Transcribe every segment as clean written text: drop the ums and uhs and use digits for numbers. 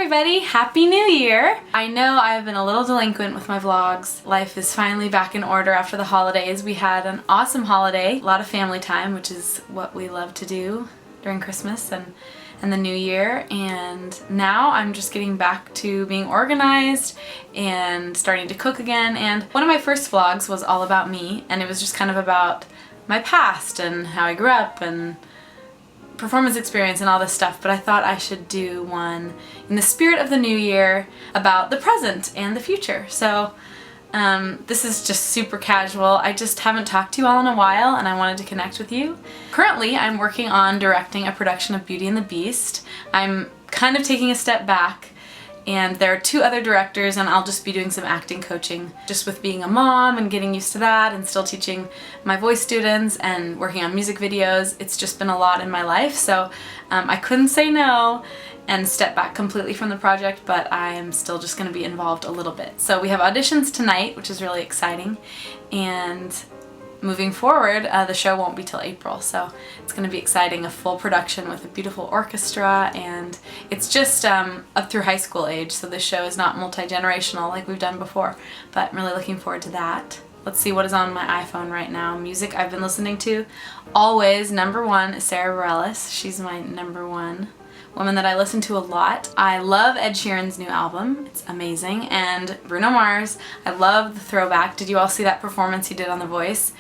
everybody, Happy New Year! I know I've been a little delinquent with my vlogs. Life is finally back in order after the holidays. We had an awesome holiday, a lot of family time, which is what we love to do during Christmas and the New Year, and now I'm just getting back to being organized and starting to cook again. And one of my first vlogs was all about me, and it was just kind of about my past and how I grew up and performance experience and all this stuff, but I thought I should do one in the spirit of the new year about the present and the future. So this is just super casual. I just haven't talked to you all in a while and I wanted to connect with you. Currently I'm working on directing a production of Beauty and the Beast. I'm kind of taking a step back, and there are two other directors, and I'll just be doing some acting coaching just with being a mom and getting used to that and still teaching my voice students and working on music videos. It's just been a lot in my life, so I couldn't say no and step back completely from the project, but I am still just going to be involved a little bit. So we have auditions tonight, which is really exciting, and moving forward, the show won't be till April, so it's going to be exciting. A full production with a beautiful orchestra, and it's just up through high school age, so this show is not multi-generational like we've done before, but I'm really looking forward to that. Let's see what is on my iPhone right now. Music I've been listening to, always #1 is Sara Bareilles. She's my #1 woman that I listen to a lot. I love Ed Sheeran's new album. It's amazing. And Bruno Mars. I love the throwback. Did you all see that performance he did on The Voice?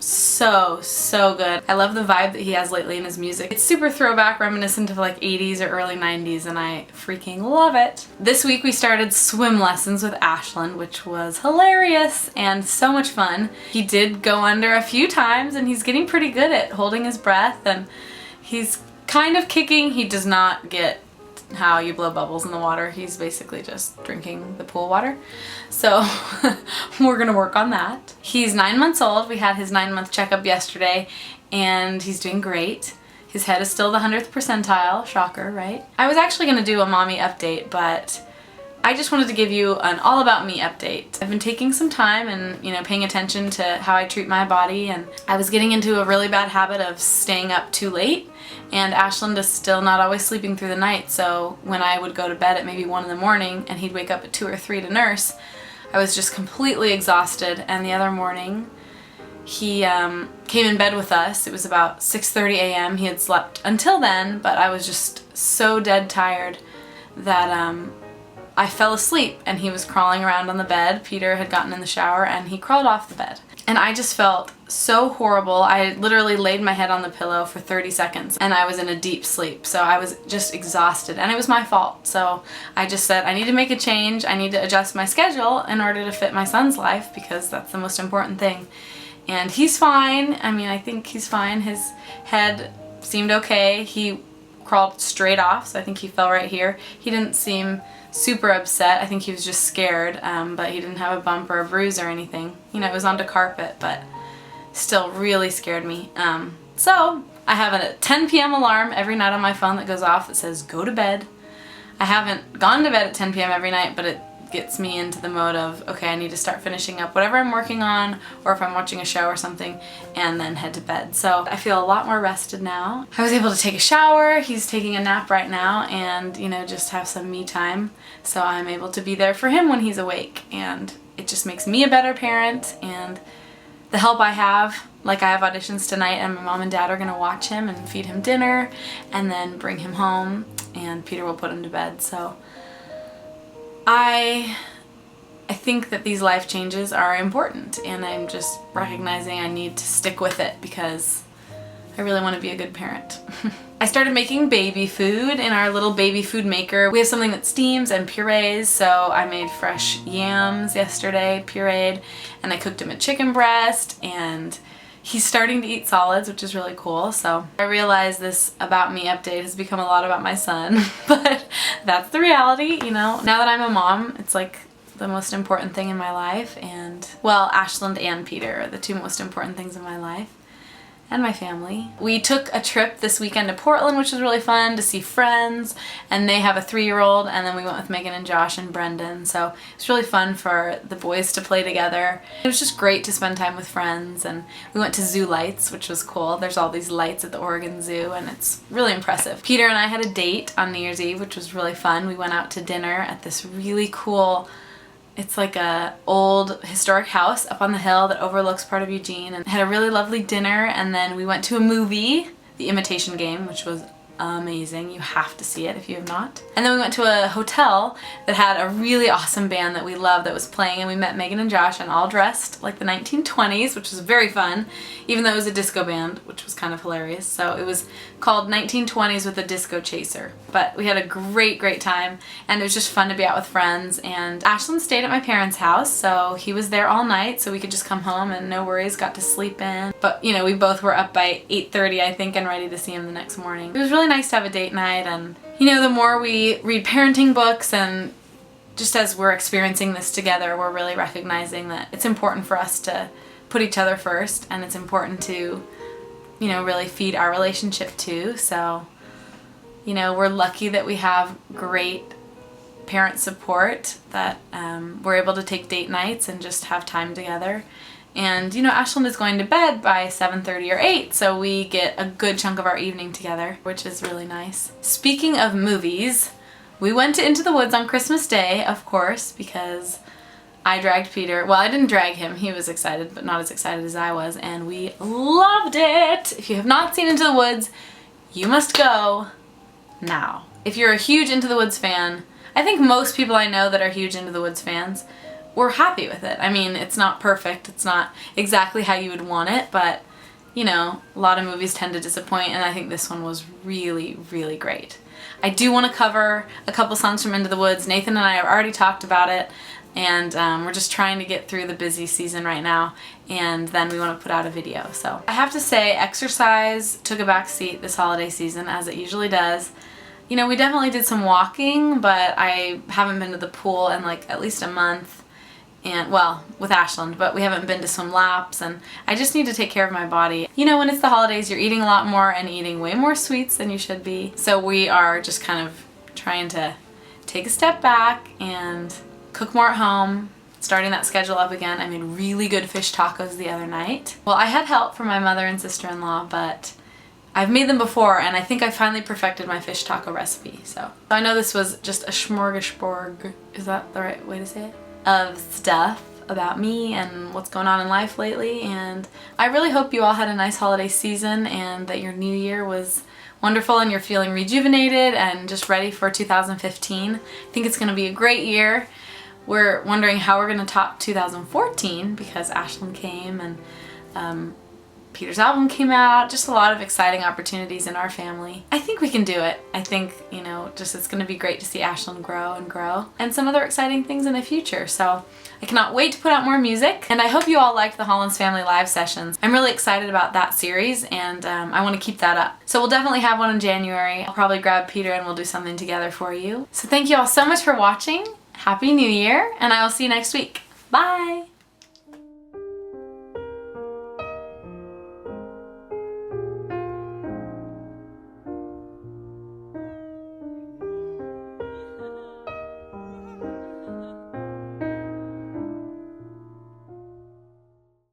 So good. I love the vibe that he has lately in his music. It's super throwback, reminiscent of like 80s or early 90s, and I freaking love it. This week we started swim lessons with Ashland, which was hilarious and so much fun. He did go under a few times, and he's getting pretty good at holding his breath, and he's kind of kicking. He does not get how you blow bubbles in the water. He's basically just drinking the pool water. So we're gonna work on that. He's 9 months old. We had his 9-month checkup yesterday, and he's doing great. His head is still the 100th percentile. Shocker, right? I was actually gonna do a mommy update, but I just wanted to give you an all about me update. I've been taking some time and, paying attention to how I treat my body, and I was getting into a really bad habit of staying up too late, and Ashland is still not always sleeping through the night, so when I would go to bed at maybe 1 in the morning and he'd wake up at 2 or 3 to nurse, I was just completely exhausted. And the other morning he came in bed with us. It was about 6:30 a.m. He had slept until then, but I was just so dead tired that I fell asleep, and he was crawling around on the bed. Peter had gotten in the shower and he crawled off the bed. And I just felt so horrible. I literally laid my head on the pillow for 30 seconds and I was in a deep sleep. So I was just exhausted, and it was my fault. So I just said, I need to make a change. I need to adjust my schedule in order to fit my son's life, because that's the most important thing. And he's fine. I mean, I think he's fine. His head seemed okay. He crawled straight off, so I think he fell right here. He didn't seem super upset. I think he was just scared, but he didn't have a bump or a bruise or anything. It was onto carpet, but still really scared me. So I have a 10 p.m. alarm every night on my phone that goes off that says go to bed. I haven't gone to bed at 10 p.m. every night, but it gets me into the mode of, okay, I need to start finishing up whatever I'm working on, or if I'm watching a show or something, and then head to bed. So I feel a lot more rested now. I was able to take a shower. He's taking a nap right now, and just have some me time. So I'm able to be there for him when he's awake, and it just makes me a better parent. And the help I have, like I have auditions tonight, and my mom and dad are gonna watch him and feed him dinner and then bring him home, and Peter will put him to bed. So I think that these life changes are important, and I'm just recognizing I need to stick with it because I really want to be a good parent. I started making baby food in our little baby food maker. We have something that steams and purees, so I made fresh yams yesterday, pureed, and I cooked him a chicken breast, and he's starting to eat solids, which is really cool. So I realized this about me update has become a lot about my son, but that's the reality, Now that I'm a mom, it's like the most important thing in my life, and well, Ashland and Peter are the two most important things in my life. and my family. We took a trip this weekend to Portland, which was really fun, to see friends, and they have a 3-year-old, and then we went with Megan and Josh and Brendan, so it's really fun for the boys to play together. It was just great to spend time with friends, and we went to Zoo Lights, which was cool. There's all these lights at the Oregon Zoo, and it's really impressive. Peter and I had a date on New Year's Eve, which was really fun. We went out to dinner at this really cool, it's like a old historic house up on the hill that overlooks part of Eugene, and had a really lovely dinner, and then we went to a movie, The Imitation Game, which was amazing. You have to see it if you have not. And then we went to a hotel that had a really awesome band that we love that was playing, and we met Megan and Josh, and all dressed like the 1920s, which was very fun, even though it was a disco band, which was kind of hilarious. So it was called 1920s with a Disco Chaser. But we had a great time, and it was just fun to be out with friends. And Ashlyn stayed at my parents' house, so he was there all night, so we could just come home and no worries, got to sleep in. But you know, we both were up by 8:30 I think and ready to see him the next morning. It was really nice to have a date night, and you know, the more we read parenting books, and just as we're experiencing this together, we're really recognizing that it's important for us to put each other first, and it's important to, you know, really feed our relationship too. So, you know, we're lucky that we have great parent support, that we're able to take date nights and just have time together. And you know, Ashlyn is going to bed by 7:30 or 8, so we get a good chunk of our evening together, which is really nice. Speaking of movies, we went to Into the Woods on Christmas Day, of course, because I dragged Peter. Well, I didn't drag him, he was excited, but not as excited as I was, and we loved it! If you have not seen Into the Woods, you must go now. If you're a huge Into the Woods fan, I think most people I know that are huge Into the Woods fans, we're happy with it. I mean, it's not perfect, it's not exactly how you would want it, but you know, a lot of movies tend to disappoint, and I think this one was really great. I do want to cover a couple songs from Into the Woods. Nathan and I have already talked about it, and we're just trying to get through the busy season right now, and then we want to put out a video. So I have to say, exercise took a back seat this holiday season, as it usually does. You know, we definitely did some walking, but I haven't been to the pool in like at least a month. And well, with Ashlyn, but we haven't been to swim laps, and I just need to take care of my body. You know, when it's the holidays, you're eating a lot more and eating way more sweets than you should be. So we are just kind of trying to take a step back and cook more at home, starting that schedule up again. I made really good fish tacos the other night. Well, I had help from my mother and sister-in-law, but I've made them before, and I think I finally perfected my fish taco recipe. So I know this was just a smorgasbord, is that the right way to say it? Of stuff about me and what's going on in life lately, and I really hope you all had a nice holiday season and that your new year was wonderful and you're feeling rejuvenated and just ready for 2015. I think it's going to be a great year. We're wondering how we're going to top 2014 because Ashlyn came and Peter's album came out, just a lot of exciting opportunities in our family. I think we can do it. I think, you know, just it's going to be great to see Ashlyn grow and grow, and some other exciting things in the future. So I cannot wait to put out more music, and I hope you all liked the Hollens Family Live sessions. I'm really excited about that series, and I want to keep that up. So we'll definitely have one in January. I'll probably grab Peter and we'll do something together for you. So thank you all so much for watching. Happy New Year, and I will see you next week. Bye!